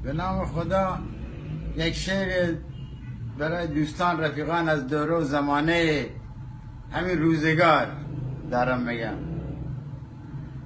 به نام خدا. یک شعر برای دوستان رفیقان از دوره و زمانه همین روزگار دارم میگم.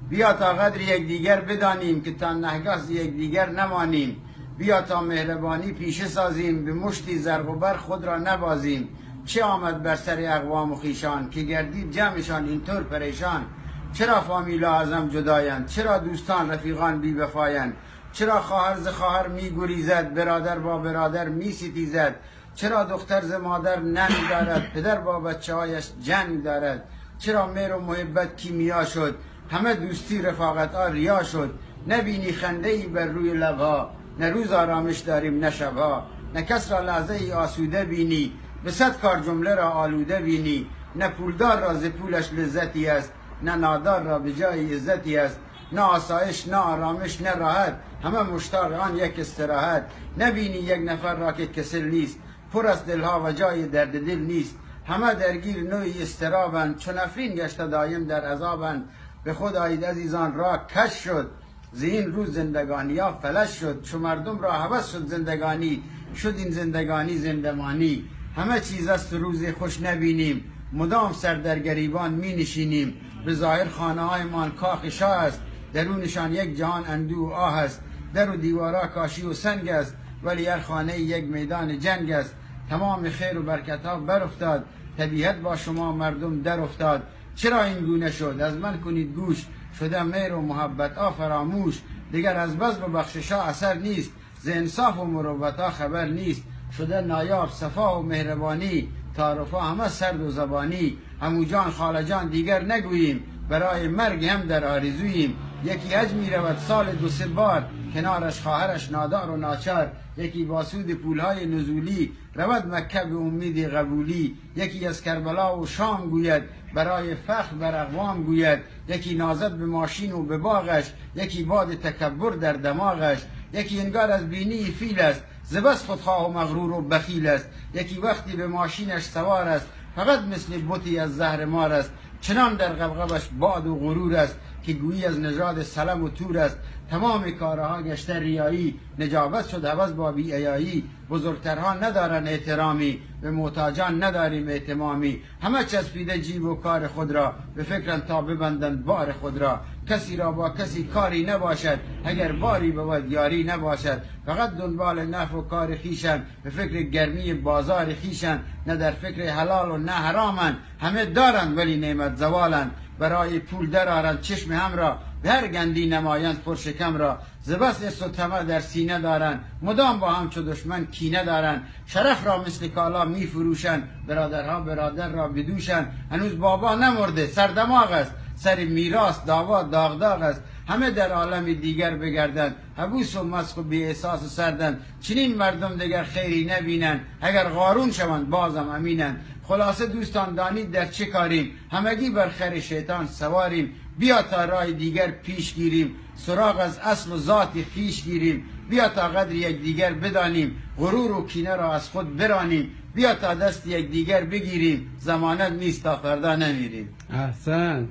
بیا تا قدر یک دیگر بدانیم که تا نهگاه یک دیگر نمانیم. بیا تا مهربانی پیشه سازیم، به مشتی زرق و بر خود را نبازیم. چه آمد بر سر اقوام و خویشان که گردید جمعشان اینطور پریشان؟ چرا فامیل اعظم جدایند؟ چرا دوستان رفیقان بی وفایند؟ چرا خواهر ز خواهر می گریزد، برادر با برادر می ستیزد؟ چرا دختر ز مادر ننگ دارد، پدر با بچه هایش جنگ دارد؟ چرا مهر و محبت کیمیا شد، همه دوستی رفاقت ها ریا شد؟ نبینی خنده ای بر روی لبها، نه روز آرامش داریم نه شبها. نه کس را لحظه ای آسوده بینی، به صد کار جمله را آلوده بینی. نه پولدار را ز پولش لذتی است، نه نادار را به جای عزتی است. نه آسایش نه آرامش نه راحت، همه مشتاق آن یک استراحت. نبینی یک نفر را که کسل نیست، پر از دلها و جای درد دل نیست. همه درگیر نوعی استرابند، چون نفرین گشته دایم در عذابند. به خود آید عزیزان راه کش شد، ز این روز زندگانی ها فلش شد. چو مردم را هوس شد زندگانی، شد این زندگانی زندمانی. همه چیز است روز خوش نبینیم، مدام سر در گریبان می نشینیم. به ظاهر خانه های مان کاخ شاه است، درونشان یک جهان اندوه آه است. در و دیوارا کاشی و سنگ است، ولی هر خانه یک میدان جنگ است. تمام خیر و برکت ها بر افتاد، طبیعت با شما مردم در افتاد. چرا این گونه شد؟ از من کنید گوش، شده مهر و محبت ها فراموش. دیگر از بذل و بخشش ها اثر نیست، ز انصاف و مروت ها خبر نیست. شده نایاب صفا و مهربانی، تعارف ها همه سرد و زبانی. عمو جان خاله جان دیگر نگوییم، برای مرگ هم در آرزوییم. یکی حج می رود سال 2-3 بار، کنارش خواهرش نادار و ناچار. یکی باسود پولهای نزولی، رود مکه به امید قبولی. یکی از کربلا و شام گوید، برای فخر بر اقوام گوید. یکی نازد به ماشین و به باغش، یکی باد تکبر در دماغش. یکی انگار از بینی فیل است، ز بس خودخواه و مغرور و بخیل است. یکی وقتی به ماشینش سوار است، فقط مثل بتی از زهر مار است. چنان در غبغبش باد و غرور است، که گویی از نژاد سلم و تور است. تمام کارها گشته ریایی، نجابت شد هوس با بی عیایی. بزرگترها ندارن احترامی، به محتاجان نداریم اهتمامی. همه چسبیده جیب و کار خود را، به فکرن تا ببندند بار خود را. کسی را با کسی کاری نباشد، اگر باری بود یاری نباشد. فقط دنبال نفع و کار خیشن، به فکر گرمی بازار خیشن. نه در فکر حلال و نه حرامن، همه دارند ولی نعمت زوالن. برای پول درآرند چشم هم را، به هر گندی نمایند پرشکم را. ز بس حرص و طمع در سینه دارند، مدام با هم چو دشمن کینه دارند. شرف را مثل کالا می فروشند، برادرها برادر را بدوشند. هنوز بابا نمرده سردماغ است، سر میراث دعوا داغداغ است. همه در عالم دیگر بگردند، حبوس و مسخ و بی احساس و سردند. چنین مردم دیگر خیری نبینند، اگر قارون شوند بازم امینند. خلاصه دوستان دانید در چه کاریم، همگی بر خر شیطان سواریم. بیا تا راه دیگر پیش گیریم، سراغ از اصل و ذات خویش گیریم. بیا تا قدر یک دیگر بدانیم، غرور و کینه را از خود برانیم. بیا تا دست یک دیگر بگیریم، ضمانت نیست تا فردا نمیریم. احسن.